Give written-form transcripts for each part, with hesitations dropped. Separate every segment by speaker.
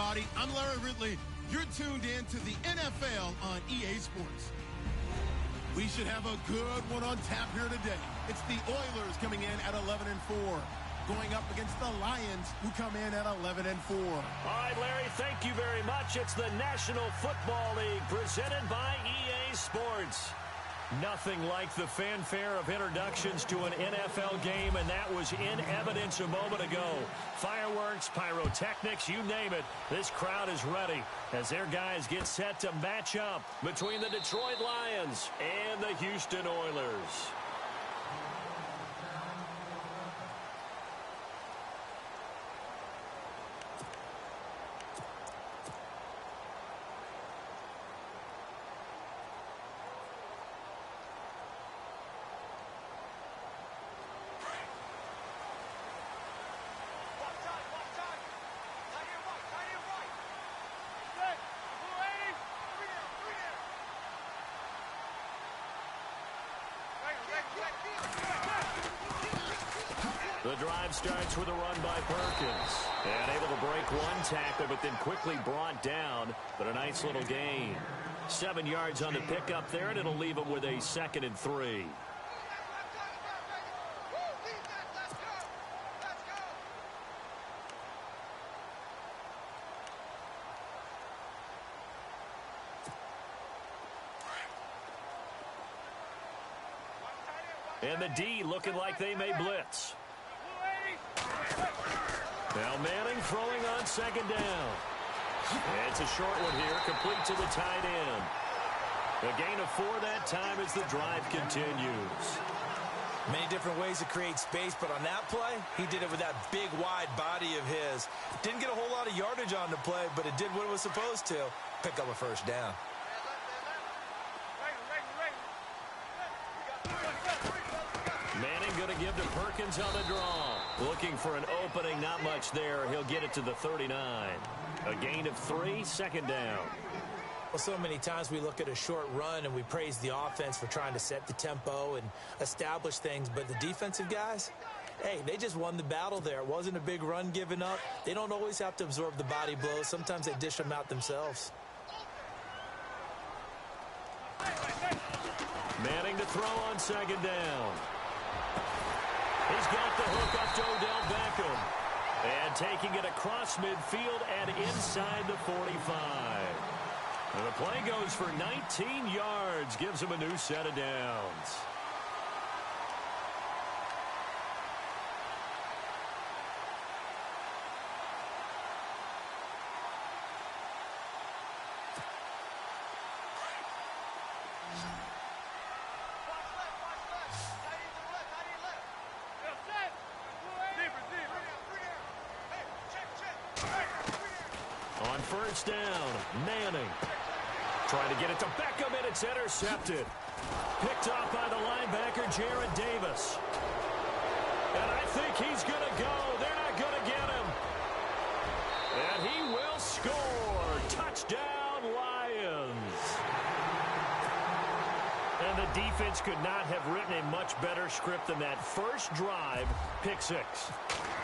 Speaker 1: everybody. I'm Larry Ridley. You're tuned in to the NFL on EA Sports. We should have a good one on tap here today. It's the Oilers coming in at 11-4, going up against the Lions, who come in at 11-4.
Speaker 2: All right, Larry, thank you very much. It's the National Football League presented by EA Sports. Nothing like the fanfare of introductions to an NFL game, and that was in evidence a moment ago. Fireworks, pyrotechnics, you name it. This crowd is ready as their guys get set to match up between the Detroit Lions and the Houston Oilers. The drive starts with a run by Perkins. And able to break one tackle, but then quickly brought down. But a nice little gain. 7 yards on the pickup there, and it'll leave him with a 2nd and 3. And the D looking like they may blitz. Now Manning throwing on 2nd down. It's a short one here, complete to the tight end. A gain of 4 that time as the drive continues.
Speaker 3: Many different ways to create space, but on that play, he did it with that big, wide body of his. Didn't get a whole lot of yardage on the play, but it did what it was supposed to. Pick up a 1st down.
Speaker 2: Manning going to give to Perkins on the draw. Looking for an opening, not much there. He'll get it to the 39. A gain of 3, 2nd down.
Speaker 3: Well, so many times we look at a short run and we praise the offense for trying to set the tempo and establish things, but the defensive guys, hey, they just won the battle there. It wasn't a big run given up. They don't always have to absorb the body blows. Sometimes they dish them out themselves.
Speaker 2: Manning to throw on 2nd down. He's got the hook up to Odell Beckham. And taking it across midfield and inside the 45. And the play goes for 19 yards. Gives him a new set of downs. On 1st down, Manning. Trying to get it to Beckham, and it's intercepted. Picked off by the linebacker, Jared Davis. And I think he's going to go. They're not going to get him. And he will score. Touchdown, Lions. And the defense could not have written a much better script than that. First drive, pick 6.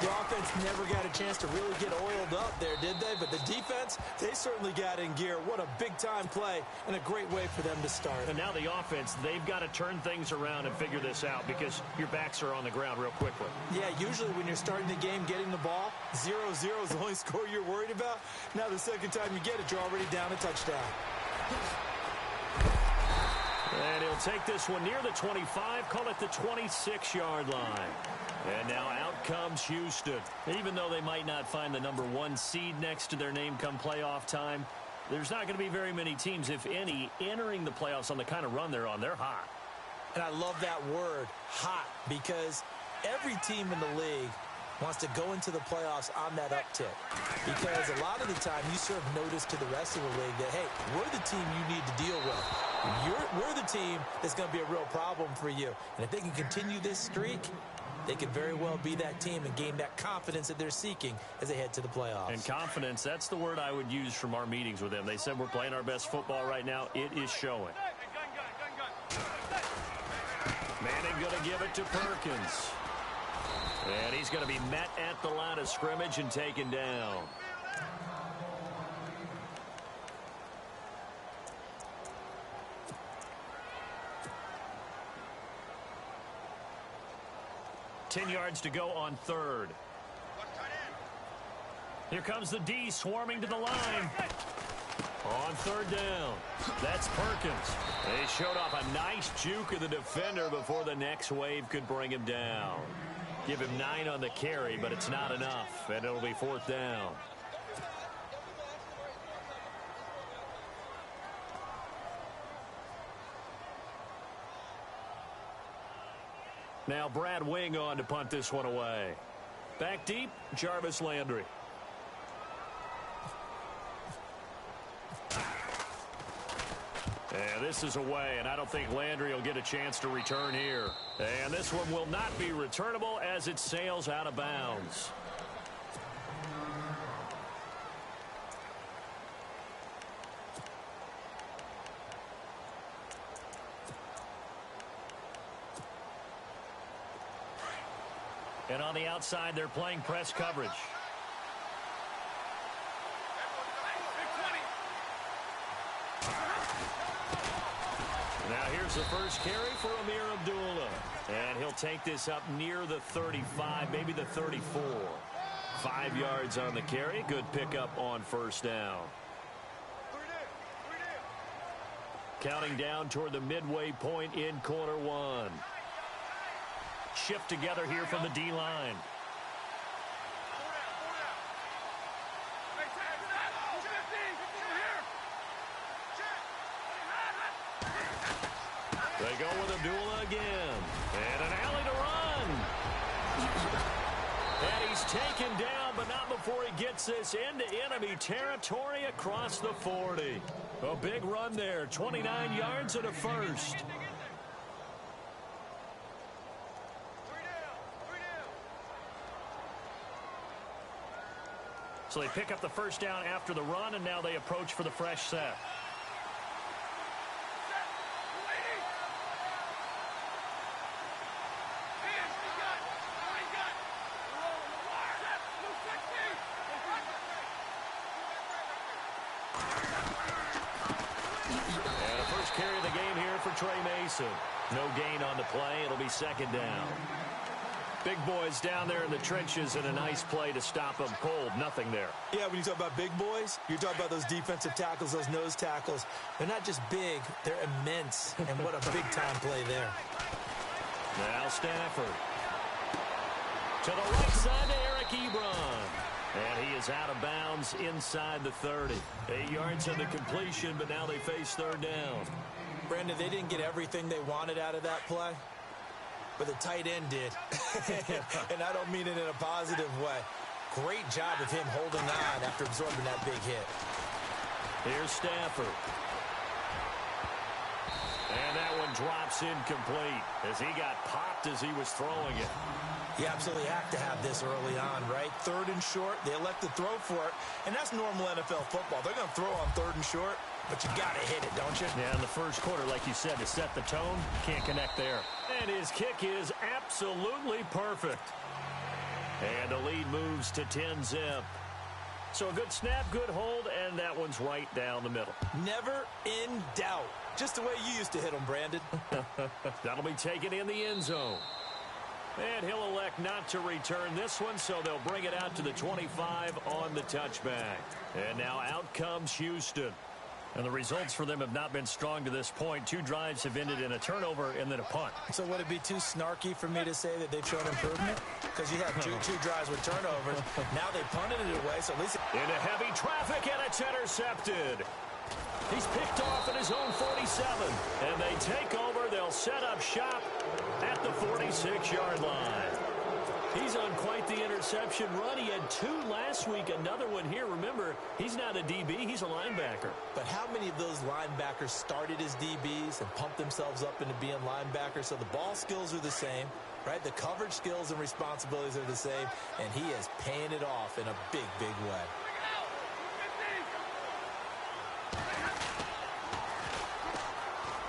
Speaker 3: The offense never got a chance to really get oiled up there, did they? But the defense, they certainly got in gear. What a big-time play and a great way for them to start.
Speaker 2: And now the offense, they've got to turn things around and figure this out because your backs are on the ground real quickly. Yeah, usually when you're starting the game getting the ball, 0-0 is the only score you're worried about. Now the second time you get it, you're already down a touchdown. And he'll take this one near the 25, call it the 26-yard line. And now out comes Houston. Even though they might not find the number 1 seed next to their name come playoff time, there's not going to be very many teams, if any, entering the playoffs on the kind of run they're on. They're hot.
Speaker 3: And I love that word, hot, because every team in the league wants to go into the playoffs on that uptick. Because a lot of the time you serve notice to the rest of the league that, hey, we're the team you need to deal with. We're the team that's going to be a real problem for you. And if they can continue this streak, they could very well be that team and gain that confidence that they're seeking as they head to the playoffs.
Speaker 2: And confidence, that's the word I would use from our meetings with them. They said we're playing our best football right now. It is showing. Manning going to give it to Perkins. And he's going to be met at the line of scrimmage and taken down. 10 yards to go on third. Here comes the D swarming to the line. On third down. That's Perkins. They showed off a nice juke of the defender before the next wave could bring him down. Give him 9 on the carry, but it's not enough, and it'll be fourth down. Now Brad Wing on to punt this one away. Back deep, Jarvis Landry. And this is away, and I don't think Landry will get a chance to return here. And this one will not be returnable as it sails out of bounds. And on the outside, they're playing press coverage. Now here's the first carry for Amir Abdullah. And he'll take this up near the 35, maybe the 34. 5 yards on the carry. Good pickup on first down. Counting down toward the midway point in quarter one. Shift together here from the D-line. They go with Abdullah again. And an alley to run. And he's taken down, but not before he gets this into enemy territory across the 40. A big run there. 29 yards and a first. So they pick up the first down after the run, and now they approach for the fresh set. And a first carry of the game here for Trey Mason. No gain on the play. It'll be second down. Big boys down there in the trenches, and a nice play to stop them cold. Nothing there. Yeah, when you talk about big boys, you're talking about those defensive tackles, those nose tackles. They're not just big, they're immense. And what a big-time play there. Now Stafford. To the right side to Eric Ebron. And he is out of bounds inside the 30. 8 yards on the completion, but now they face third down. Brandon, they didn't get everything they wanted out of that play, but the tight end did. And I don't mean it in a positive way. Great job of him holding on after absorbing that big hit. Here's Stafford. And that one drops incomplete as he got popped as he was throwing it. You absolutely have to have this early on, right? Third and short, they elect to throw for it, and that's normal NFL football. They're going to throw on third and short, but you got to hit it, don't you? Yeah, in the first quarter, like you said, to set the tone, can't connect there. And his kick is absolutely perfect. And the lead moves to 10-zip. So a good snap, good hold, and that one's right down the middle. Never in doubt. Just the way you used to hit them, Brandon. That'll be taken in the end zone. And he'll elect not to return this one, so they'll bring it out to the 25 on the touchback. And now out comes Houston. And the results for them have not been strong to this point. 2 drives have ended in a turnover and then a punt. So would it be too snarky for me to say that they've shown improvement? Because you have two drives with turnovers. Now they punted it away, so at least... Into heavy traffic, and it's intercepted. He's picked off at his own 47. And they take over. They'll set up shop at the 46-yard line. He's on quite the interception run. He had 2 last week, another one here. Remember, he's not a DB, he's a linebacker. But how many of those linebackers started as DBs and pumped themselves up into being linebackers? So the ball skills are the same, right? The coverage skills and responsibilities are the same, and he is paying it off in a big, big way.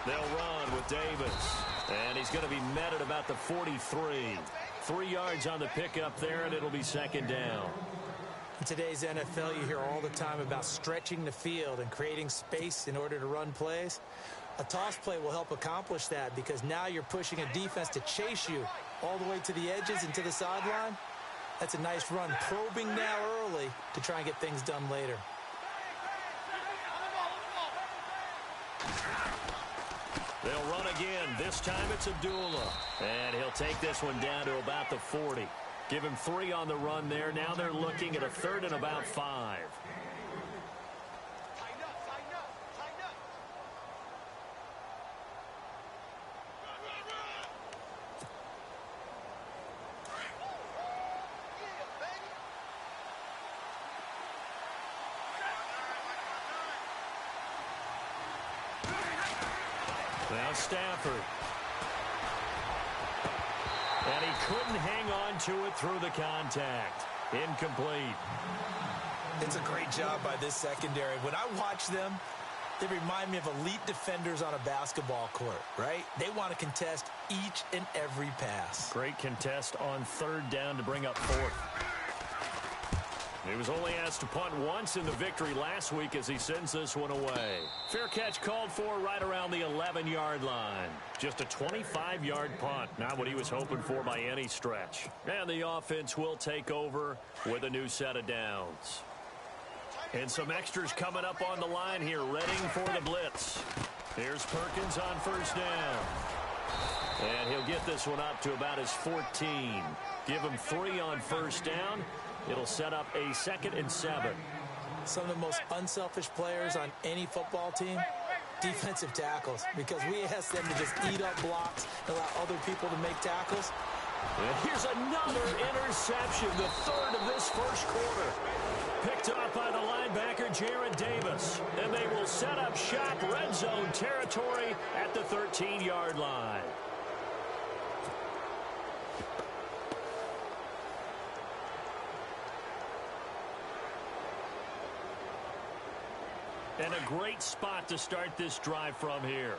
Speaker 2: They'll run with Davis, and he's going to be met at about the 43. 3 yards on the pickup there, and it'll be second down. In today's NFL, you hear all the time about stretching the field and creating space in order to run plays. A toss play will help accomplish that because now you're pushing a defense to chase you
Speaker 3: all the way to the edges and to the sideline. That's a nice run, probing now early to try and get things done later.
Speaker 2: They'll run again. This time it's Abdullah. And he'll take this one down to about the 40. Give him 3 on the run there. Now they're looking at a 3rd and about 5. Now Stafford. And he couldn't hang on to it through the contact. Incomplete.
Speaker 3: It's a great job by this secondary. When I watch them, they remind me of elite defenders on a basketball court, right? They want to contest each and every pass.
Speaker 2: Great contest on 3rd down to bring up 4th. He was only asked to punt once in the victory last week as he sends this one away. Fair catch called for right around the 11-yard line. Just a 25-yard punt. Not what he was hoping for by any stretch. And the offense will take over with a new set of downs. And some extras coming up on the line here, readying for the blitz. Here's Perkins on 1st down. And he'll get this one up to about his 14. Give him 3 on 1st down. It'll set up a 2nd and 7.
Speaker 3: Some of the most unselfish players on any football team, defensive tackles, because we ask them to just eat up blocks and allow other people to make tackles.
Speaker 2: And here's another interception, the 3rd of this 1st quarter. Picked up by the linebacker, Jared Davis. And they will set up shop, red zone territory at the 13-yard line. And a great spot to start this drive from here.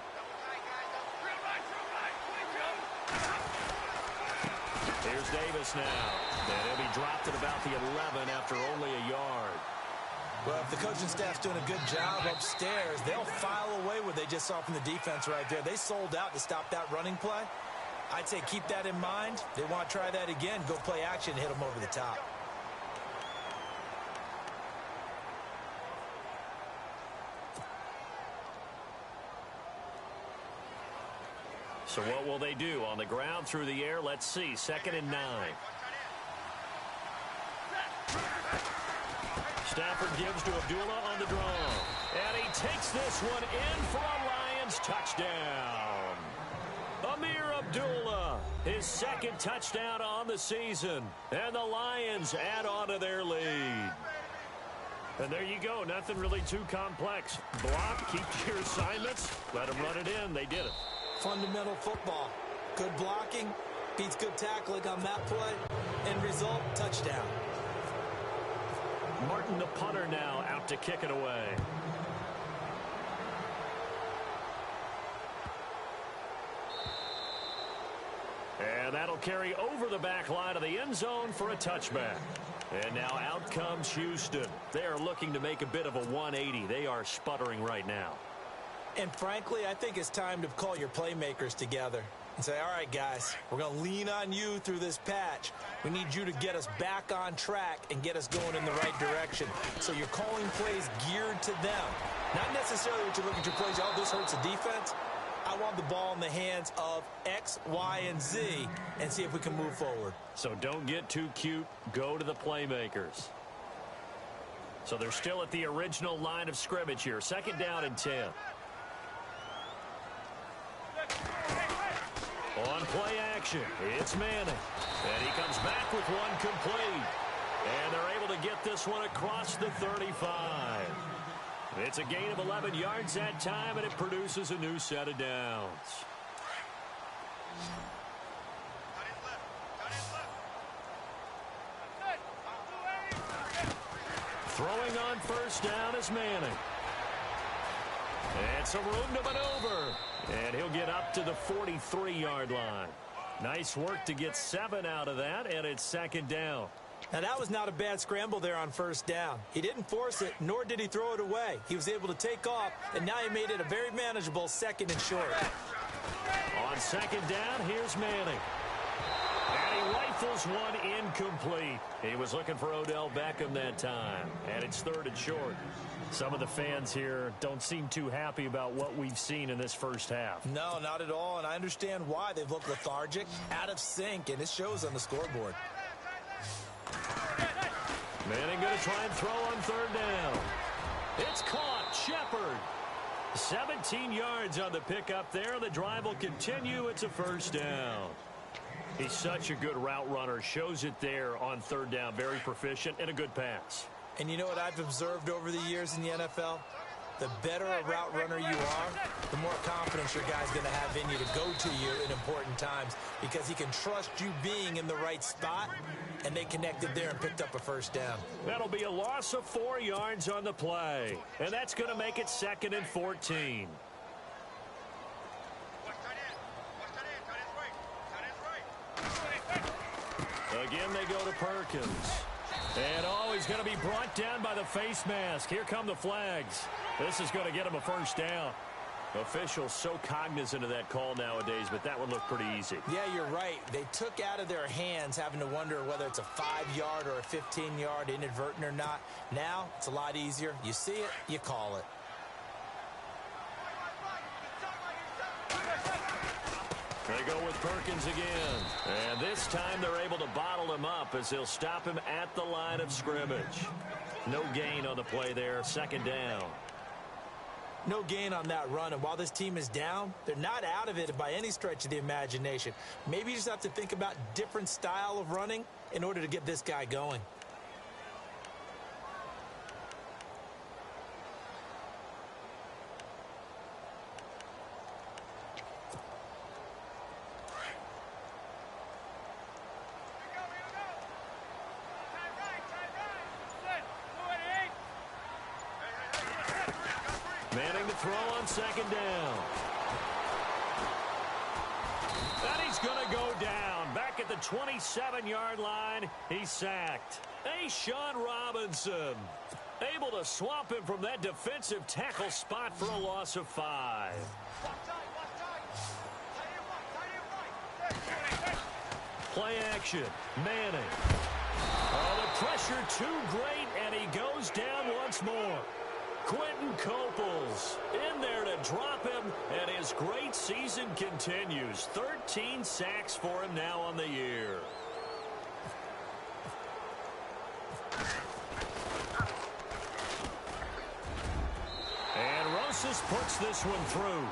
Speaker 2: Here's Davis now. And he'll be dropped at about the 11 after only a yard.
Speaker 3: Well, if the coaching staff's doing a good job upstairs, they'll file away what they just saw from the defense right there. They sold out to stop that running play. I'd say keep that in mind. They want to try that again. Go play action and hit them over the top.
Speaker 2: So what will they do? On the ground, through the air, let's see. 2nd and 9. Stafford gives to Abdullah on the draw. And he takes this one in for a Lions touchdown. Amir Abdullah, his 2nd touchdown on the season. And the Lions add on to their lead. And there you go. Nothing really too complex. Block, keep your assignments, let them run it in. They did it.
Speaker 3: Fundamental football. Good blocking beats good tackling on that play. End result, touchdown.
Speaker 2: Martin, the punter, now out to kick it away. And that'll carry over the back line of the end zone for a touchback. And now out comes Houston. They are looking to make a bit of a 180. They are sputtering right now.
Speaker 3: And frankly, I think it's time to call your playmakers together and say, all right, guys, we're going to lean on you through this patch. We need you to get us back on track and get us going in the right direction. So you're calling plays geared to them. Not necessarily what you look at your plays, oh, this hurts the defense. I want the ball in the hands of X, Y, and Z and see if we can move forward.
Speaker 2: So don't get too cute. Go to the playmakers. So they're still at the original line of scrimmage here. 2nd down and 10. On play action, it's Manning. And he comes back with one complete. And they're able to get this one across the 35. It's a gain of 11 yards that time, and it produces a new set of downs. Throwing on 1st down is Manning. And some room to maneuver. And he'll get up to the 43-yard line. Nice work to get 7 out of that, and it's 2nd down.
Speaker 3: Now, that was not a bad scramble there on 1st down. He didn't force it, nor did he throw it away. He was able to take off, and now he made it a very manageable 2nd and short.
Speaker 2: On 2nd down, here's Manning. Rifles one incomplete. He was looking for Odell Beckham that time. And it's 3rd and short. Some of the fans here don't seem too happy about what we've seen in this first half.
Speaker 3: No, not at all, and I understand why. They've looked lethargic, out of sync, and it shows on the scoreboard.
Speaker 2: Manning going to try and throw on 3rd down. It's caught. Shepard. 17 yards on the pickup there. The drive will continue. It's a 1st down. He's such a good route runner. Shows it there on 3rd down. Very proficient and a good pass.
Speaker 3: And you know what I've observed over the years in the NFL? The better a route runner you are, the more confidence your guy's going to have in you to go to you in important times because he can trust you being in the right spot, and they connected there and picked up a 1st down.
Speaker 2: That'll be a loss of 4 yards on the play, and that's going to make it 2nd and 14. Again, they go to Perkins. And he's going to be brought down by the face mask. Here come the flags. This is going to get him a 1st down. Officials so cognizant of that call nowadays, but that one looked pretty easy.
Speaker 3: Yeah, you're right. They took out of their hands having to wonder whether it's a 5-yard or a 15-yard inadvertent or not. Now, it's a lot easier. You see it, you call it.
Speaker 2: They go with Perkins again. And this time they're able to bottle him up as they'll stop him at the line of scrimmage. No gain on the play there. 2nd down.
Speaker 3: No gain on that run. And while this team is down, they're not out of it by any stretch of the imagination. Maybe you just have to think about different style of running in order to get this guy going.
Speaker 2: Manning to throw on 2nd down. And he's going to go down. Back at the 27-yard line, he's sacked. Sean Robinson able to swamp him from that defensive tackle spot for a loss of 5. Play action. Manning. Oh, the pressure too great, and he goes down once more. Quentin Coples in there to drop him, and his great season continues. 13 sacks for him now on the year. And Rosas puts this one through.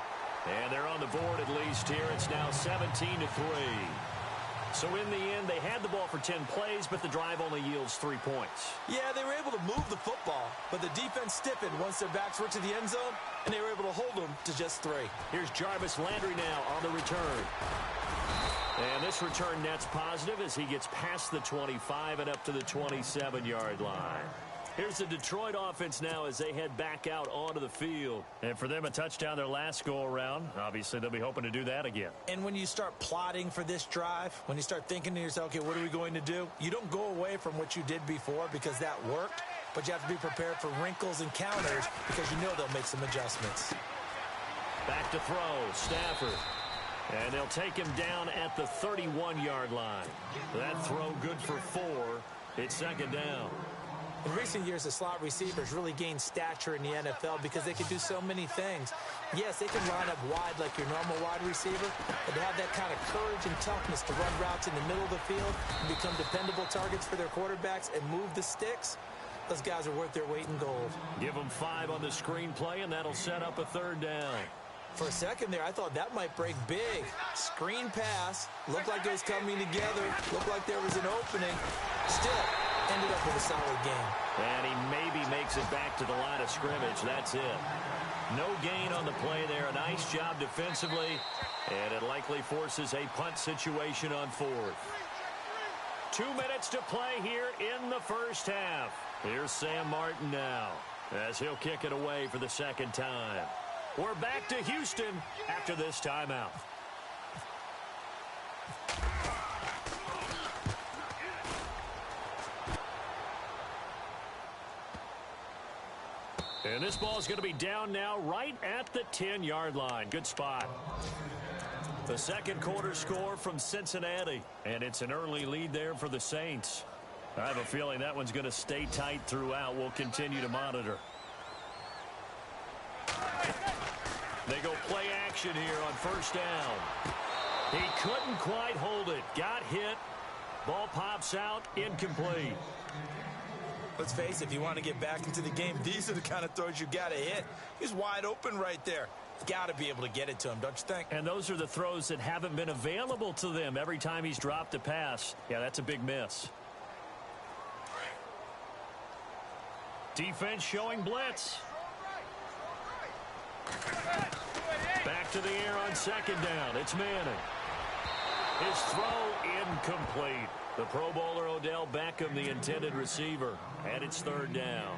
Speaker 2: And they're on the board at least here. It's now 17-3. So in the end, they had the ball for 10 plays, but the drive only yields 3 points.
Speaker 3: Yeah, they were able to move the football, but the defense stiffened once their backs were to the end zone, and they were able to hold them to just 3.
Speaker 2: Here's Jarvis Landry now on the return. And this return net's positive as he gets past the 25 and up to the 27-yard line. Here's the Detroit offense now as they head back out onto the field. And for them, a touchdown their last go-around. Obviously, they'll be hoping to do that again.
Speaker 3: And when you start plotting for this drive, when you start thinking to yourself, okay, what are we going to do? You don't go away from what you did before because that worked, but you have to be prepared for wrinkles and counters because you know they'll make some adjustments.
Speaker 2: Back to throw, Stafford. And they'll take him down at the 31-yard line. That throw good for 4. It's 2nd down.
Speaker 3: In recent years, the slot receivers really gained stature in the NFL because they can do so many things. Yes, they can line up wide like your normal wide receiver, but to have that kind of courage and toughness to run routes in the middle of the field and become dependable targets for their quarterbacks and move the sticks, those guys are worth their weight in gold.
Speaker 2: Give them 5 on the screenplay, and that'll set up a 3rd down.
Speaker 3: For a second there, I thought that might break big. Screen pass, looked like it was coming together, looked like there was an opening. Still, ended up with a solid game.
Speaker 2: And he maybe makes it back to the line of scrimmage. That's it. No gain on the play there. A nice job defensively. And it likely forces a punt situation on 4th. 2 minutes to play here in the first half. Here's Sam Martin now as he'll kick it away for the 2nd time. We're back to Houston after this timeout. And this ball is going to be down now right at the 10-yard line. Good spot. The second quarter score from Cincinnati, and it's an early lead there for the Saints. I have a feeling that one's going to stay tight throughout. We'll continue to monitor. They go play action here on first down. He couldn't quite hold it. Got hit. Ball pops out. Incomplete.
Speaker 3: Let's face it, if you want to get back into the game, these are the kind of throws you got to hit. He's wide open right there. Got to be able to get it to him, don't you think?
Speaker 2: And those are the throws that haven't been available to them every time he's dropped a pass. Yeah, that's a big miss. Defense showing blitz. Back to the air on second down. It's Manning. His throw incomplete. The Pro Bowler Odell Beckham, the intended receiver, and it's third down.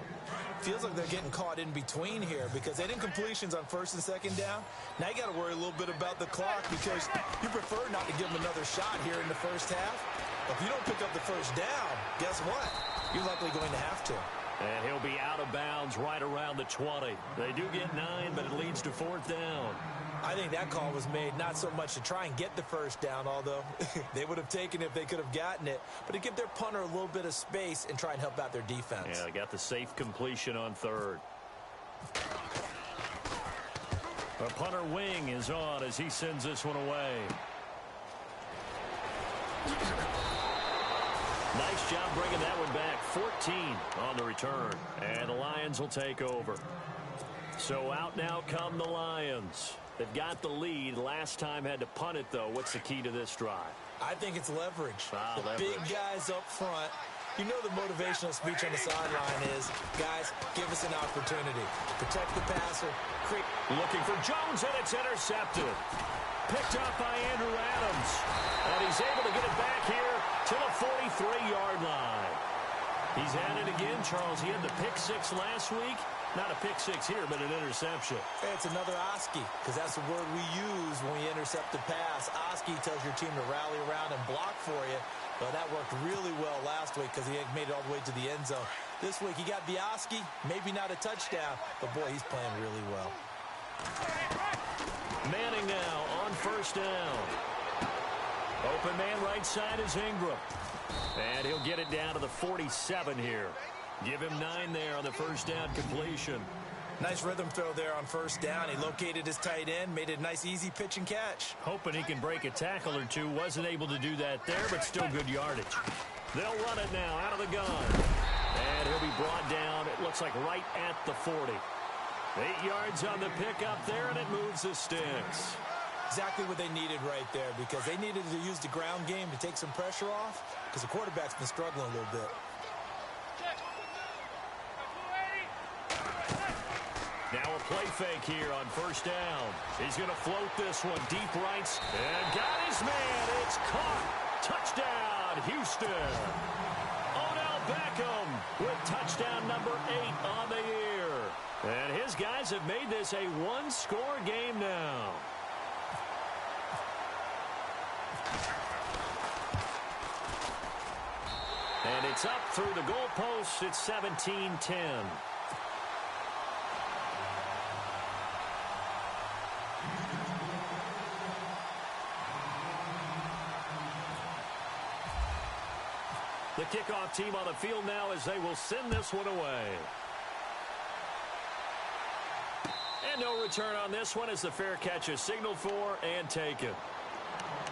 Speaker 3: Feels like they're getting caught in between here because they didn't completions on first and second down. Now you got to worry a little bit about the clock because you prefer not to give them another shot here in the first half. But if you don't pick up the first down, guess what? You're likely going to have to.
Speaker 2: And he'll be out of bounds right around the 20. They do get 9, but it leads to fourth down.
Speaker 3: I think that call was made not so much to try and get the first down, although they would have taken it if they could have gotten it, but to give their punter a little bit of space and try and help out their defense.
Speaker 2: Yeah, they got the safe completion on third. The punter wing is on as he sends this one away. Nice job bringing that one back. 14 on the return, and the Lions will take over. So out now come the Lions. They've got the lead. Last time had to punt it, though. What's the key to this drive?
Speaker 3: I think it's leverage.
Speaker 2: The
Speaker 3: leverage. Big guys up front. You know the motivational speech on the sideline is, guys, give us an opportunity. Protect the passer.
Speaker 2: Looking for Jones, and it's intercepted. Picked up by Andrew Adams. And he's able to get it back here to the 43-yard line. He's at it again, Charles. He had the pick six last week. Not a pick six here, but an interception.
Speaker 3: It's another Oski, because that's the word we use when we intercept a pass. Oski tells your team to rally around and block for you. Well, that worked really well last week because he made it all the way to the end zone. This week, he got the Oski, maybe not a touchdown, but boy, he's playing really well.
Speaker 2: Manning now on first down. Open man right side is Ingram. And he'll get it down to the 47 here. Give him 9 there on the first down completion.
Speaker 3: Nice rhythm throw there on first down. He located his tight end, made it a nice easy pitch and catch.
Speaker 2: Hoping he can break a tackle or two. Wasn't able to do that there, but still good yardage. They'll run it now out of the gun. And he'll be brought down, it looks like right at the 40. 8 yards on the pickup there, and it moves the sticks.
Speaker 3: Exactly what they needed right there because they needed to use the ground game to take some pressure off because the quarterback's been struggling a little bit.
Speaker 2: Now a play fake here on first down. He's going to float this one deep right. And got his man. It's caught. Touchdown, Houston. Odell Beckham with touchdown number 8 on the year. And his guys have made this a one-score game now. And it's up through the goalposts. It's 17-10. The kickoff team on the field now as they will send this one away. And no return on this one as the fair catch is signaled for and taken.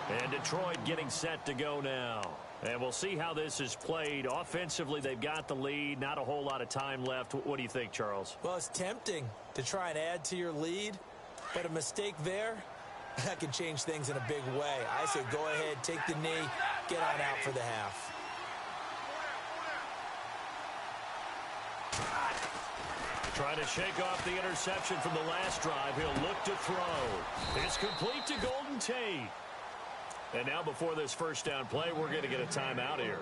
Speaker 2: And Detroit getting set to go now. And we'll see how this is played. Offensively, they've got the lead. Not a whole lot of time left. What do you think, Charles?
Speaker 3: Well, it's tempting to try and add to your lead, but a mistake there, that can change things in a big way. I say go ahead, take the knee, get on out for the half.
Speaker 2: Trying to shake off the interception from the last drive. He'll look to throw. It's complete to Golden Tate. And now before this first down play, we're going to get a timeout here.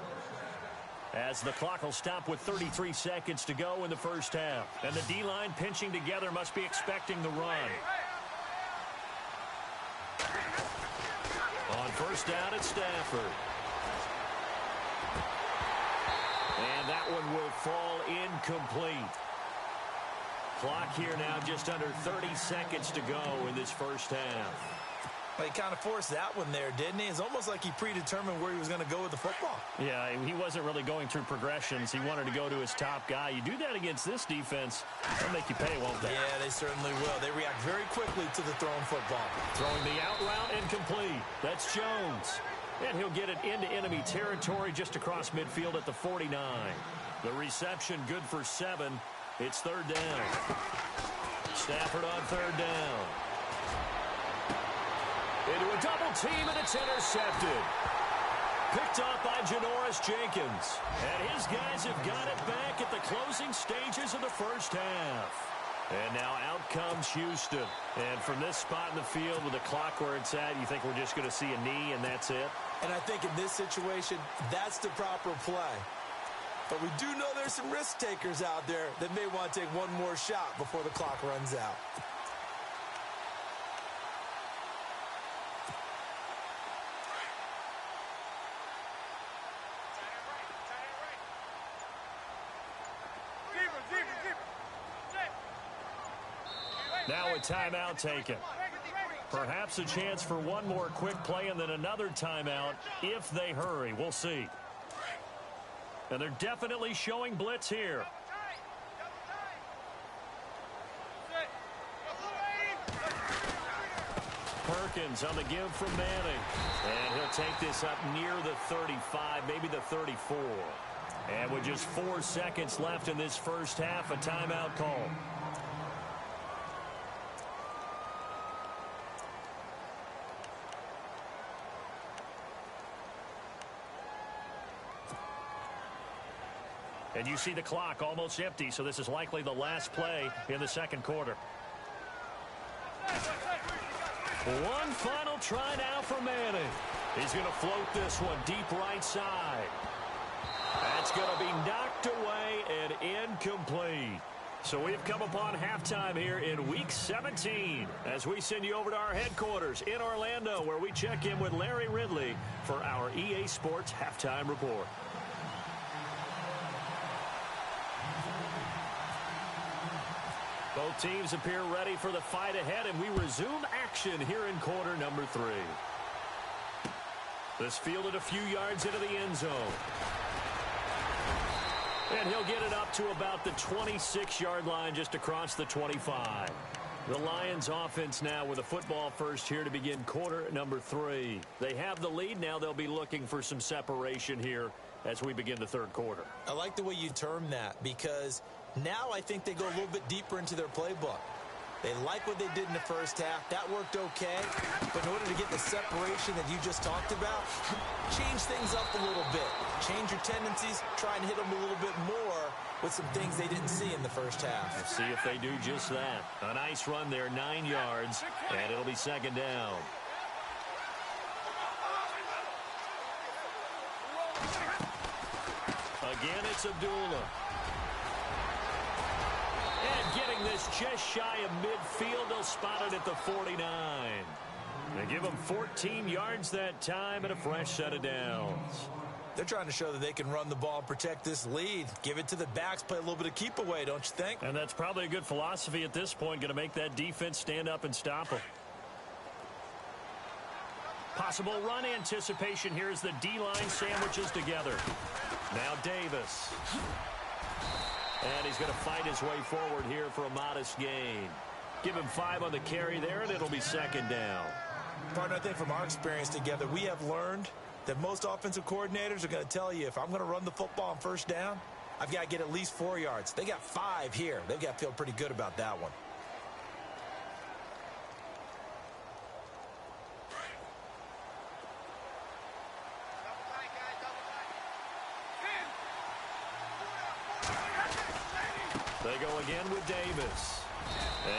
Speaker 2: As the clock will stop with 33 seconds to go in the first half. And the D-line pinching together must be expecting the run. On first down, it's Stafford. And that one will fall incomplete. Clock here now just under 30 seconds to go in this first half.
Speaker 3: Well, he kind of forced that one there, didn't he? It's almost like he predetermined where he was going to go with the football.
Speaker 2: Yeah, he wasn't really going through progressions. He wanted to go to his top guy. You do that against this defense, they'll make you pay, won't they?
Speaker 3: Yeah, they certainly will. They react very quickly to the thrown football.
Speaker 2: Throwing the out route incomplete. That's Jones. And he'll get it into enemy territory just across midfield at the 49. The reception good for 7. It's third down. Stafford on third down. Into a double team, and it's intercepted. Picked off by Janoris Jenkins. And his guys have got it back at the closing stages of the first half. And now out comes Houston. And from this spot in the field with the clock where it's at, you think we're just going to see a knee and that's it?
Speaker 3: And I think in this situation, that's the proper play. But we do know there's some risk takers out there that may want to take one more shot before the clock runs out.
Speaker 2: Now a timeout taken. Perhaps a chance for one more quick play and then another timeout if they hurry. We'll see. And they're definitely showing blitz here. Perkins on the give from Manning. And he'll take this up near the 35, maybe the 34. And with just 4 seconds left in this first half, a timeout call. And you see the clock almost empty, so this is likely the last play in the second quarter. One final try now for Manning. He's going to float this one deep right side. That's going to be knocked away and incomplete. So we've come upon halftime here in Week 17 as we send you over to our headquarters in Orlando, where we check in with Larry Ridley for our EA Sports Halftime Report. Both teams appear ready for the fight ahead, and we resume action here in quarter number 3. This fielded a few yards into the end zone. And he'll get it up to about the 26-yard line, just across the 25. The Lions offense now with a football first here to begin quarter number 3. They have the lead. Now they'll be looking for some separation here as we begin the third quarter.
Speaker 3: I like the way you term that, because now I think they go a little bit deeper into their playbook. They like what they did in the first half. That worked okay. But in order to get the separation that you just talked about, change things up a little bit. Change your tendencies. Try and hit them a little bit more with some things they didn't see in the first half.
Speaker 2: Let's see if they do just that. A nice run there, 9 yards, and it'll be second down. Again, it's Abdullah. And getting this just shy of midfield, they'll spot it at the 49. They give him 14 yards that time and a fresh set of downs.
Speaker 3: They're trying to show that they can run the ball and protect this lead. Give it to the backs, play a little bit of keep away, don't you think?
Speaker 2: And that's probably a good philosophy at this point, going to make that defense stand up and stop them. Possible run anticipation here as the D-line sandwiches together. Now Davis. And he's going to fight his way forward here for a modest gain. Give him 5 on the carry there, and it'll be second down.
Speaker 3: Partner, I think from our experience together, we have learned that most offensive coordinators are going to tell you, if I'm going to run the football on first down, I've got to get at least 4 yards. They got 5 here. They've got to feel pretty good about that one.
Speaker 2: They go again with Davis.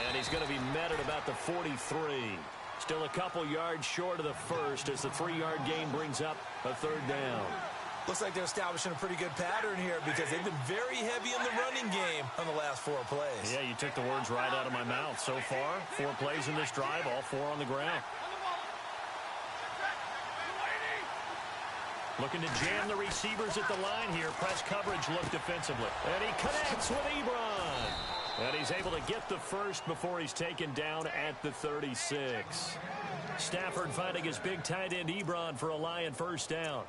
Speaker 2: And he's going to be met at about the 43. Still a couple yards short of the first as the 3-yard gain brings up a third down.
Speaker 3: Looks like they're establishing a pretty good pattern here because they've been very heavy in the running game on the last 4 plays.
Speaker 2: Yeah, you took the words right out of my mouth. So far, 4 plays in this drive, all 4 on the ground. Looking to jam the receivers at the line here. Press coverage look defensively. And he connects with Ebron. And he's able to get the first before he's taken down at the 36. Stafford finding his big tight end Ebron for a Lion first down.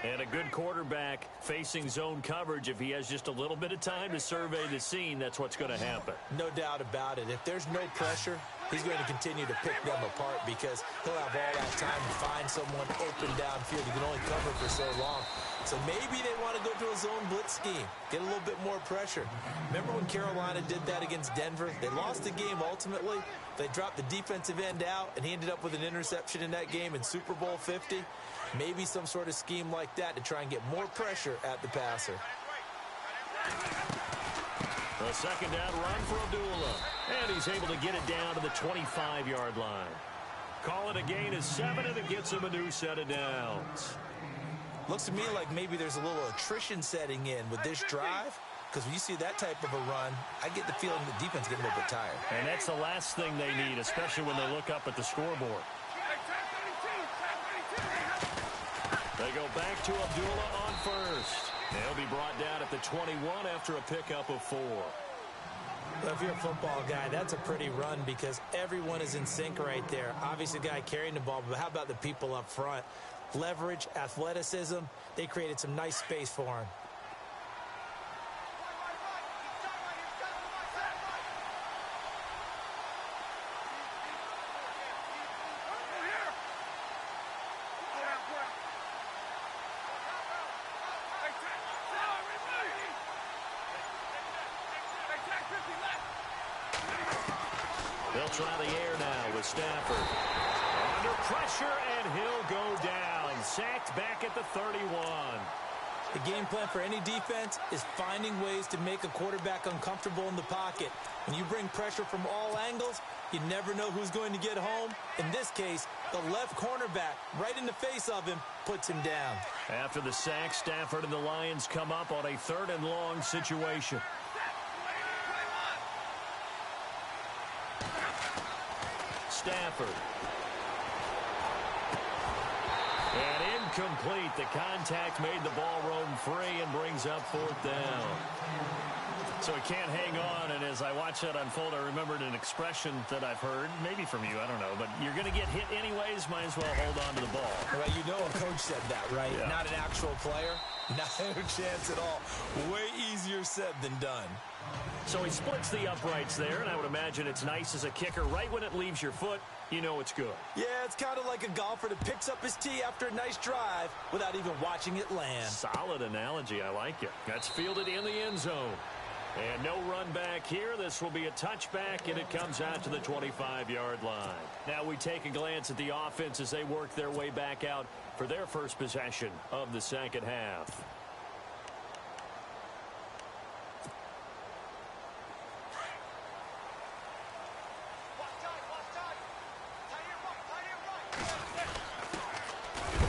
Speaker 2: And a good quarterback facing zone coverage. If he has just a little bit of time to survey the scene, that's what's going to happen.
Speaker 3: No doubt about it. If there's no pressure, he's going to continue to pick them apart because he'll have all that time to find someone open downfield. He can only cover for so long. So maybe they want to go to a zone blitz scheme, get a little bit more pressure. Remember when Carolina did that against Denver? They lost the game ultimately. They dropped the defensive end out, and he ended up with an interception in that game in Super Bowl 50. Maybe some sort of scheme like that to try and get more pressure at the passer.
Speaker 2: A second down run for Abdullah. And he's able to get it down to the 25-yard line. Call it a gain of 7, and it gets him a new set of downs.
Speaker 3: Looks to me like maybe there's a little attrition setting in with this drive. Because when you see that type of a run, I get the feeling the defense is getting a little bit tired.
Speaker 2: And that's the last thing they need, especially when they look up at the scoreboard. They go back to Abdullah on first. They'll be brought down at the 21 after a pickup of 4.
Speaker 3: Well, if you're a football guy, that's a pretty run because everyone is in sync right there. Obviously, the guy carrying the ball, but how about the people up front? Leverage, athleticism, they created some nice space for him.
Speaker 2: They'll try the air now with Stafford. Under pressure, and he'll go down. Sacked back at the 31.
Speaker 3: The game plan for any defense is finding ways to make a quarterback uncomfortable in the pocket. When you bring pressure from all angles, you never know who's going to get home. In this case, the left cornerback, right in the face of him, puts him down.
Speaker 2: After the sack, Stafford and the Lions come up on a 3rd and long situation. Stafford. And incomplete. The contact made the ball roam free and brings up 4th down. So he can't hang on, and as I watch that unfold, I remembered an expression that I've heard, maybe from you, I don't know, but you're going to get hit anyways, might as well hold on to the ball.
Speaker 3: Well, you know a coach said that, right?
Speaker 2: Yeah.
Speaker 3: Not an actual player. Not a chance at all. Way easier said than done.
Speaker 2: So he splits the uprights there, and I would imagine it's nice as a kicker. Right when it leaves your foot, you know it's good.
Speaker 3: Yeah, it's kind of like a golfer that picks up his tee after a nice drive without even watching it land.
Speaker 2: Solid analogy. I like it. That's fielded in the end zone. And no run back here. This will be a touchback, and it comes out to the 25-yard line. Now we take a glance at the offense as they work their way back out for their first possession of the second half.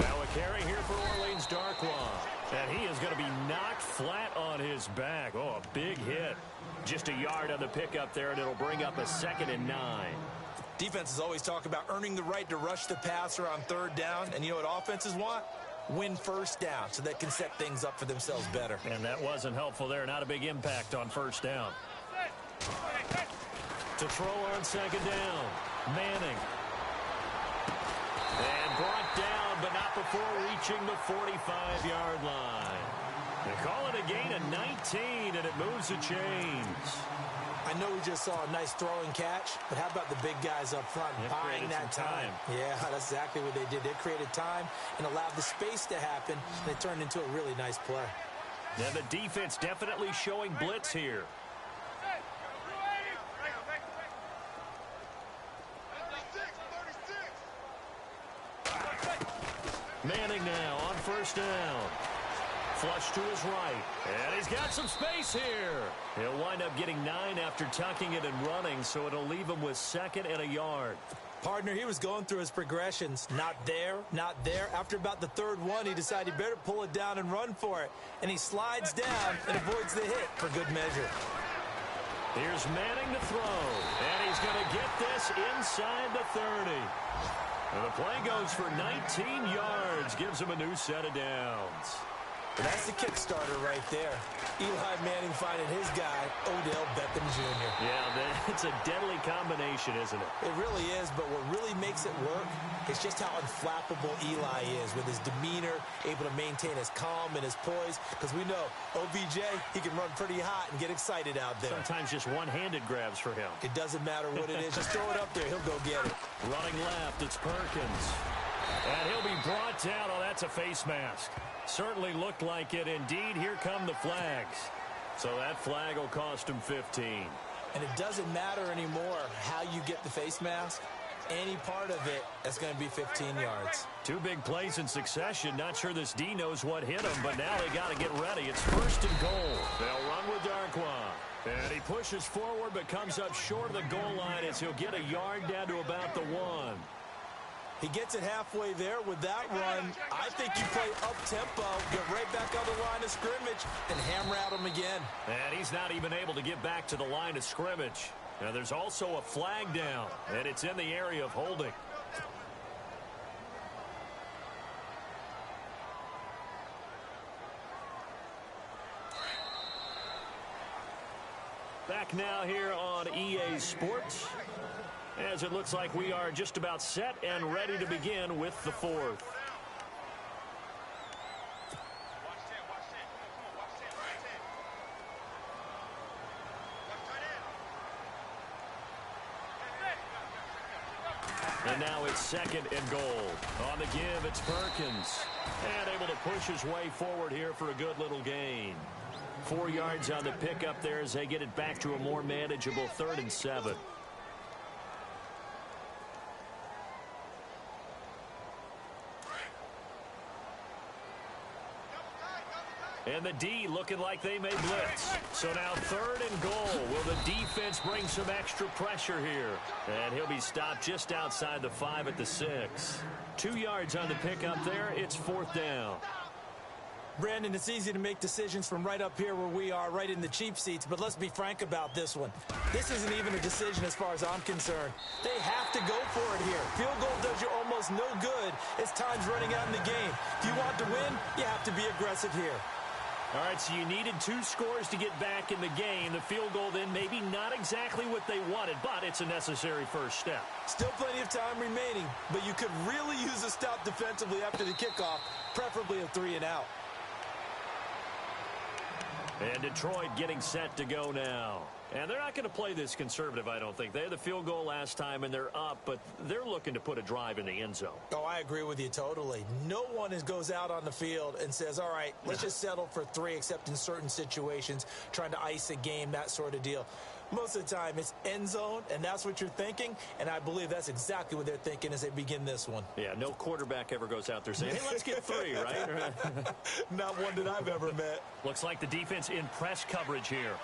Speaker 2: Now a carry here for Orleans Darkwa. And he is going to be knocked flat on his back. Oh, a big hit. Just a yard on the pickup there, and it'll bring up a 2nd and 9.
Speaker 3: Defenses always talk about earning the right to rush the passer on 3rd down. And you know what offenses want? Win first down so they can set things up for themselves better.
Speaker 2: And that wasn't helpful there. Not a big impact on 1st down. To throw on 2nd down. Manning. And brought down, but not before reaching the 45-yard line. They call it a gain of 19, and it moves the chains.
Speaker 3: I know we just saw a nice throwing catch, but how about the big guys up front buying that time? Yeah, that's exactly what they did. They created time and allowed the space to happen, and it turned into a really nice play.
Speaker 2: Now the defense definitely showing blitz here. Manning now on 1st down. Flush to his right. And he's got some space here. He'll wind up getting 9 after tucking it and running, so it'll leave him with 2nd and a yard.
Speaker 3: Partner, he was going through his progressions. Not there, not there. After about the 3rd one, he decided he better pull it down and run for it. And he slides down and avoids the hit for good measure.
Speaker 2: Here's Manning to throw. And he's going to get this inside the 30. And the play goes for 19 yards. Gives him a new set of downs.
Speaker 3: And that's the Kickstarter right there. Eli Manning finding his guy, Odell Beckham Jr.
Speaker 2: Yeah, it's a deadly combination, isn't it?
Speaker 3: It really is, but what really makes it work is just how unflappable Eli is with his demeanor, able to maintain his calm and his poise. Because we know, OBJ, he can run pretty hot and get excited out there.
Speaker 2: Sometimes just one-handed grabs for him.
Speaker 3: It doesn't matter what it is. Just throw it up there. He'll go get it.
Speaker 2: Running left, it's Perkins. And he'll be brought down. Oh, that's a face mask. Certainly looked like it. Indeed, here come the flags. So that flag will cost him 15.
Speaker 3: And it doesn't matter anymore how you get the face mask. Any part of it, that's going to be 15 yards.
Speaker 2: Two big plays in succession. Not sure this D knows what hit him, but now they got to get ready. It's 1st and goal. They'll run with Darkwa. And he pushes forward, but comes up short of the goal line as he'll get a yard down to about the 1.
Speaker 3: He gets it halfway there with that run. I think you play up-tempo, get right back on the line of scrimmage, and hammer at him again.
Speaker 2: And he's not even able to get back to the line of scrimmage. Now, there's also a flag down, and it's in the area of holding. Back now here on EA Sports, as it looks like we are just about set and ready to begin with the 4th. And now it's 2nd and goal. On the give, it's Perkins. And able to push his way forward here for a good little gain. 4 yards on the pickup there as they get it back to a more manageable 3rd and 7. And the D looking like they may blitz. So now 3rd and goal. Will the defense bring some extra pressure here? And he'll be stopped just outside the 5 at the 6. 2 yards on the pickup there. It's 4th down.
Speaker 3: Brandon, it's easy to make decisions from right up here where we are, right in the cheap seats, but let's be frank about this one. This isn't even a decision as far as I'm concerned. They have to go for it here. Field goal does you almost no good as time's running out in the game. If you want to win, you have to be aggressive here.
Speaker 2: All right, so you needed 2 scores to get back in the game. The field goal then maybe not exactly what they wanted, but it's a necessary first step.
Speaker 3: Still plenty of time remaining, but you could really use a stop defensively after the kickoff, preferably a 3 and out.
Speaker 2: And Detroit getting set to go now. And they're not going to play this conservative, I don't think. They had the field goal last time, and they're up, but they're looking to put a drive in the end zone.
Speaker 3: Oh, I agree with you totally. No one goes out on the field and says, all right, let's just settle for 3, except in certain situations, trying to ice a game, that sort of deal. Most of the time, it's end zone, and that's what you're thinking, and I believe that's exactly what they're thinking as they begin this one.
Speaker 2: Yeah, no quarterback ever goes out there saying, hey, let's get 3, right?
Speaker 3: Not one that I've ever met.
Speaker 2: Looks like the defense in press coverage here.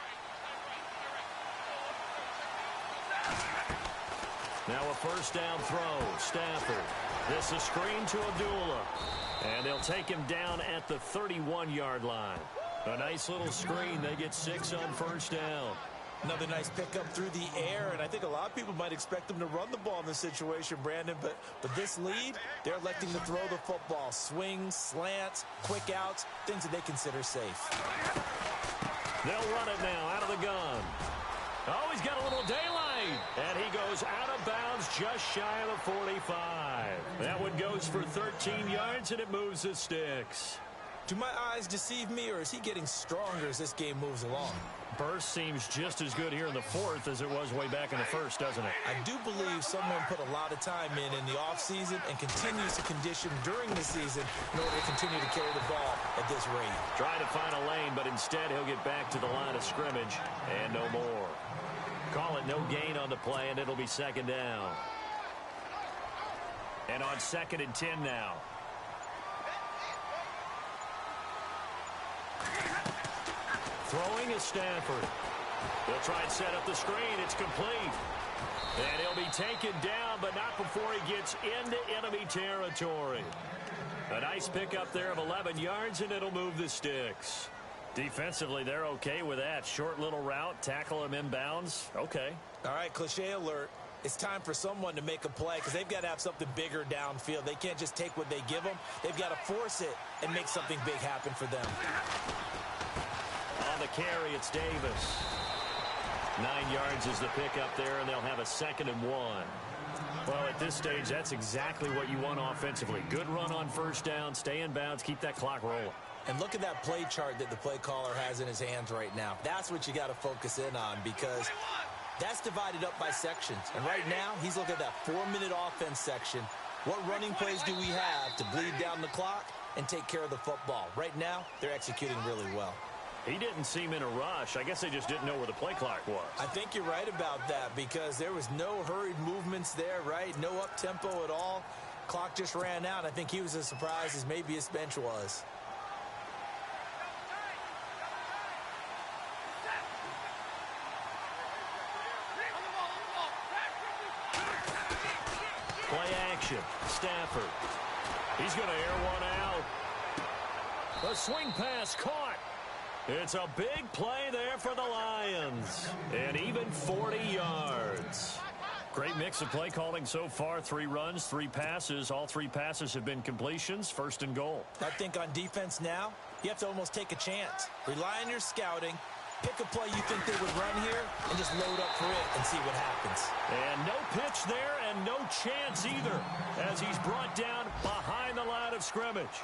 Speaker 2: Now a 1st down throw. Stafford. This is a screen to Abdullah. And they'll take him down at the 31-yard line. A nice little screen. They get 6 on 1st down.
Speaker 3: Another nice pickup through the air, and I think a lot of people might expect them to run the ball in this situation, Brandon, but with this lead, they're electing to throw the football. Swings, slants, quick outs, things that they consider safe.
Speaker 2: They'll run it now out of the gun. Oh, he's got a little daylight, and he goes out of bounds just shy of the 45. That one goes for 13 yards, and it moves the sticks.
Speaker 3: Do my eyes deceive me, or is he getting stronger as this game moves along?
Speaker 2: Burst seems just as good here in the 4th as it was way back in the 1st, doesn't it?
Speaker 3: I do believe someone put a lot of time in the offseason and continues to condition during the season in order to continue to carry the ball at this rate.
Speaker 2: Trying to find a lane, but instead he'll get back to the line of scrimmage and no more. Call it no gain on the play, and it'll be 2nd down. And on 2nd and 10 now. Throwing is Stafford. They'll try and set up the screen. It's complete. And he'll be taken down, but not before he gets into enemy territory. A nice pickup there of 11 yards, and it'll move the sticks. Defensively, they're okay with that. Short little route, tackle him inbounds. Okay.
Speaker 3: All right, cliche alert. It's time for someone to make a play because they've got to have something bigger downfield. They can't just take what they give them. They've got to force it and make something big happen for them.
Speaker 2: On the carry, it's Davis. 9 yards is the pickup there, and they'll have a 2nd and 1. Well, at this stage, that's exactly what you want offensively. Good run on first down, stay in bounds, keep that clock rolling.
Speaker 3: And look at that play chart that the play caller has in his hands right now. That's what you got to focus in on because that's divided up by sections. And right now, he's looking at that 4-minute offense section. What running plays do we have to bleed down the clock and take care of the football? Right now, they're executing really well.
Speaker 2: He didn't seem in a rush. I guess they just didn't know where the play clock was.
Speaker 3: I think you're right about that because there was no hurried movements there, right? No up-tempo at all. Clock just ran out. I think he was as surprised as maybe his bench was.
Speaker 2: Play action. Stafford. He's going to air one out. A swing pass caught. It's a big play there for the Lions. And even 40 yards. Great mix of play calling so far. 3 runs, 3 passes. All 3 passes have been completions. 1st and goal.
Speaker 3: I think on defense now, you have to almost take a chance. Rely on your scouting. Pick a play you think they would run here and just load up for it and see what happens.
Speaker 2: And no pitch there and no chance either as he's brought down behind the line of scrimmage.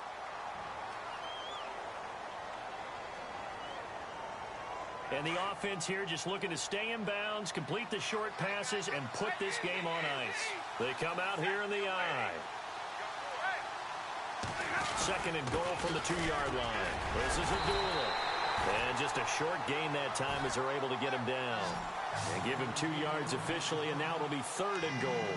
Speaker 2: And the offense here just looking to stay in bounds, complete the short passes, and put this game on ice. They come out here in the I. 2nd and goal from the 2-yard line. This is Abdullah. And just a short gain that time as they're able to get him down. And give him 2 yards officially, and now it'll be 3rd and goal.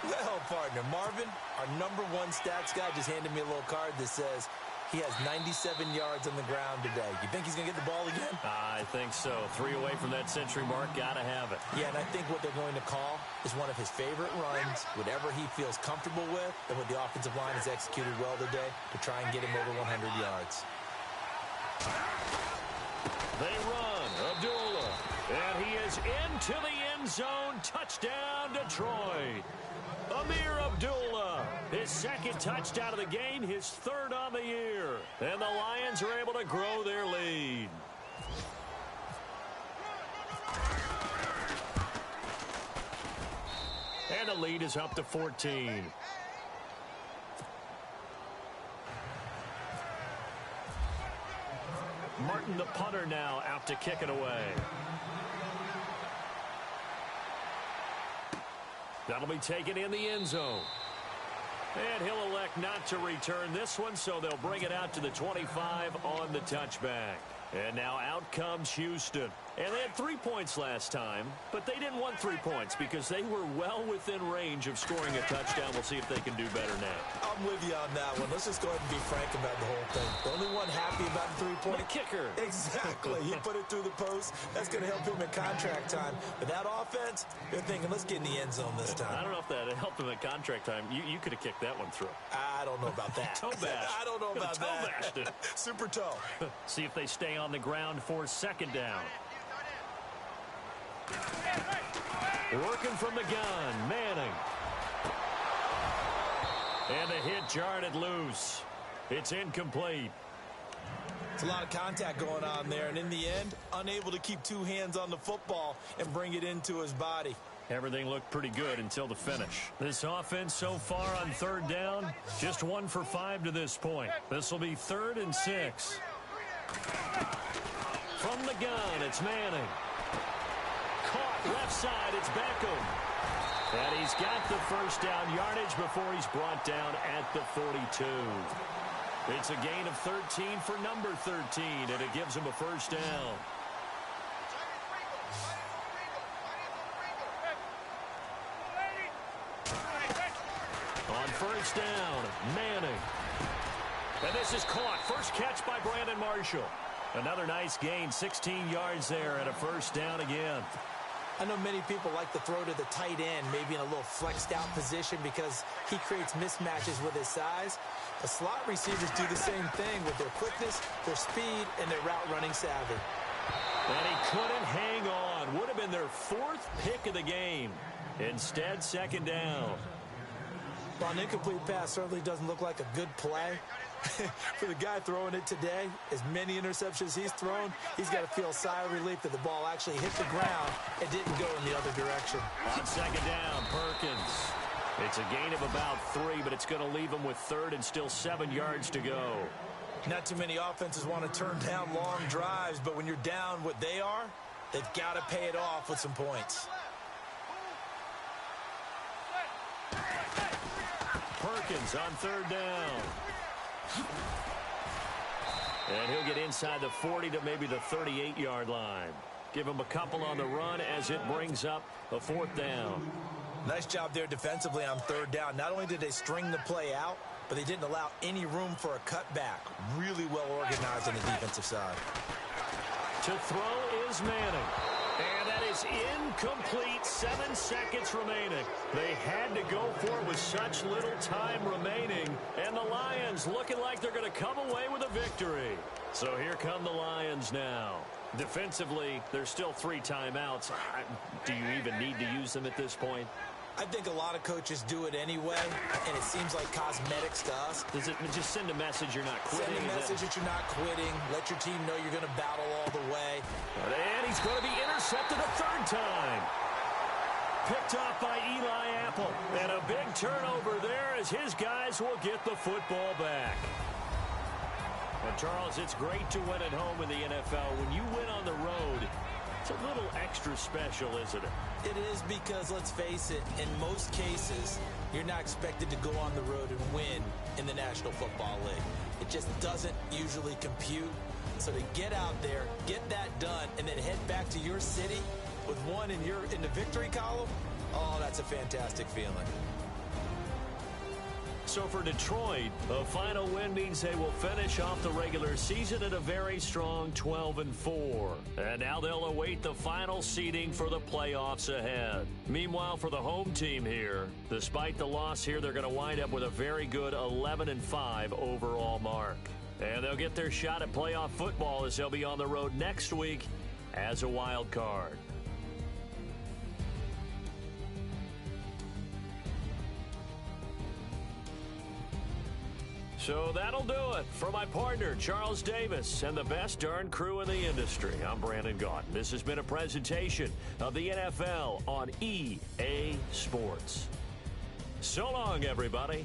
Speaker 3: Well, partner, Marvin, our #1 stats guy just handed me a little card that says he has 97 yards on the ground today. You think he's going to get the ball again?
Speaker 2: I think so. 3 away from that century mark. Got to have it.
Speaker 3: Yeah, and I think what they're going to call is one of his favorite runs, whatever he feels comfortable with, and what the offensive line has executed well today to try and get him over 100 yards.
Speaker 2: They run. Abdullah. And he is into the end zone. Touchdown, Detroit. Amir Abdullah, his 2nd touchdown of the game, his 3rd on the year. And the Lions are able to grow their lead. And the lead is up to 14. Martin, the punter, now out to kick it away. That'll be taken in the end zone. And he'll elect not to return this one, so they'll bring it out to the 25 on the touchback. And now out comes Houston. And they had 3 points last time, but they didn't want 3 points because they were well within range of scoring a touchdown. We'll see if they can do better now.
Speaker 3: I'm with you on that one. Let's just go ahead and be frank about the whole thing. The only one happy about the 3-point.
Speaker 2: The kicker.
Speaker 3: Exactly. He put it through the post. That's going to help him at contract time. But that offense, they're thinking, let's get in the end zone this time.
Speaker 2: I don't know if that helped him at contract time. You could have kicked that one through.
Speaker 3: I don't know about that.
Speaker 2: Toe bash.
Speaker 3: I don't know about
Speaker 2: toe
Speaker 3: that.
Speaker 2: Bashed it.
Speaker 3: Super toe.
Speaker 2: See if they stay on the ground for 2nd down. Working from the gun, Manning. And the hit jarred it loose. It's incomplete.
Speaker 3: It's a lot of contact going on there, and in the end, unable to keep 2 hands on the football and bring it into his body.
Speaker 2: Everything looked pretty good until the finish. This offense so far on 3rd down, just 1 for 5 to this point. This will be 3rd and 6. From the gun, it's Manning. Caught left side, it's Beckham. And he's got the 1st down yardage before he's brought down at the 42. It's a gain of 13 for number 13, and it gives him a 1st down. On 1st down, Manning. And this is caught. First catch by Brandon Marshall. Another nice gain, 16 yards there, and a 1st down again.
Speaker 3: I know many people like to throw to the tight end, maybe in a little flexed out position because he creates mismatches with his size. The slot receivers do the same thing with their quickness, their speed, and their route running savvy.
Speaker 2: And he couldn't hang on. Would have been their 4th pick of the game. Instead, second down.
Speaker 3: Well, an incomplete pass certainly doesn't look like a good play. For the guy throwing it today, as many interceptions he's thrown, he's got to feel a sigh of relief that the ball actually hit the ground and didn't go in the other direction.
Speaker 2: On second down, Perkins. It's a gain of about 3, but it's going to leave him with third and still 7 yards to go.
Speaker 3: Not too many offenses want to turn down long drives, but when you're down what they are, they've got to pay it off with some points.
Speaker 2: Perkins on third down. And he'll get inside the 40 to maybe the 38-yard line. Give him a couple on the run as it brings up a fourth down.
Speaker 3: Nice job there defensively on third down. Not only did they string the play out, but they didn't allow any room for a cutback. Really well organized on the defensive side.
Speaker 2: To throw is Manning. And that is incomplete. 7 seconds remaining. They had to go for it with such little time remaining. And the Lions looking like they're going to come away with a victory. So here come the Lions now. Defensively, there's still 3 timeouts. Do you even need to use them at this point?
Speaker 3: I think a lot of coaches do it anyway, and it seems like cosmetics to us.
Speaker 2: Does it just send a message you're not quitting?
Speaker 3: Send a message that you're not quitting. Let your team know you're going to battle all the way.
Speaker 2: And he's going to be intercepted a third time. Picked off by Eli Apple. And a big turnover there as his guys will get the football back. And Charles, it's great to win at home in the NFL. When you win on the road, it's a little extra special, isn't it?
Speaker 3: It is because, let's face it, in most cases, you're not expected to go on the road and win in the National Football League. It just doesn't usually compute. So to get out there, get that done, and then head back to your city with one in the victory column, oh, that's a fantastic feeling.
Speaker 2: So for Detroit, a final win means they will finish off the regular season at a very strong 12-4. And now they'll await the final seeding for the playoffs ahead. Meanwhile, for the home team here, despite the loss here, they're going to wind up with a very good 11-5 overall mark. And they'll get their shot at playoff football as they'll be on the road next week as a wild card. So that'll do it. For my partner, Charles Davis, and the best darn crew in the industry, I'm Brandon Gaudin. This has been a presentation of the NFL on EA Sports. So long, everybody.